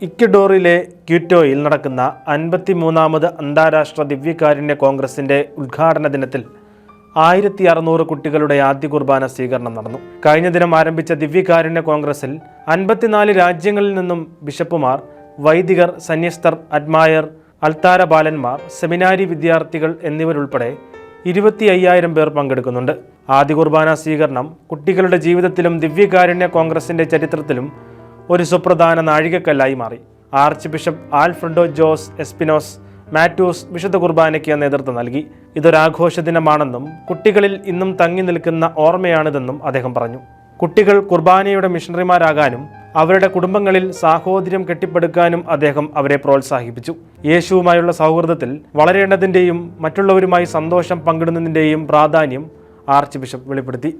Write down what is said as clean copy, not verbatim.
ഇക്വഡോറിലെ ക്യൂറ്റോയിൽ നടക്കുന്ന 53ാമത് അന്താരാഷ്ട്ര ദിവ്യകാരുണ്യ കോൺഗ്രസിന്റെ ഉദ്ഘാടന ദിനത്തിൽ 1600 കുട്ടികളുടെ ആദ്യ കുർബാന സ്വീകരണം നടന്നു. കഴിഞ്ഞ ദിനം ആരംഭിച്ച ദിവ്യകാരുണ്യ കോൺഗ്രസിൽ 54 രാജ്യങ്ങളിൽ നിന്നും ബിഷപ്പുമാർ, വൈദികർ, സന്യസ്തർ, അഡ്മയർ, അൽത്താര ബാലന്മാർ, സെമിനാരി വിദ്യാർത്ഥികൾ എന്നിവരുൾപ്പെടെ 25,000 പേർ പങ്കെടുക്കുന്നുണ്ട്. ആദ്യ കുർബാന സ്വീകരണം കുട്ടികളുടെ ജീവിതത്തിലും ദിവ്യകാരുണ്യ കോൺഗ്രസിന്റെ ചരിത്രത്തിലും ഒരു സുപ്രധാന നാഴികക്കല്ലായി മാറി. Archbishop Alfredo Jose Espinoza Mateus വിശുദ്ധ കുർബാനയ്ക്ക് നേതൃത്വം നൽകി. ഇതൊരാഘോഷ ദിനമാണെന്നും കുട്ടികളിൽ ഇന്നും തങ്ങി നിൽക്കുന്ന ഓർമ്മയാണിതെന്നും അദ്ദേഹം പറഞ്ഞു. കുട്ടികൾ കുർബാനയുടെ മിഷണറിമാരാകാനും അവരുടെ കുടുംബങ്ങളിൽ സാഹോദര്യം കെട്ടിപ്പടുക്കാനും അദ്ദേഹം അവരെ പ്രോത്സാഹിപ്പിച്ചു. യേശുവുമായുള്ള സൗഹൃദത്തിൽ വളരേണ്ടതിൻ്റെയും മറ്റുള്ളവരുമായി സന്തോഷം പങ്കിടുന്നതിൻ്റെയും പ്രാധാന്യം ആർച്ച് ബിഷപ്പ് വെളിപ്പെടുത്തി.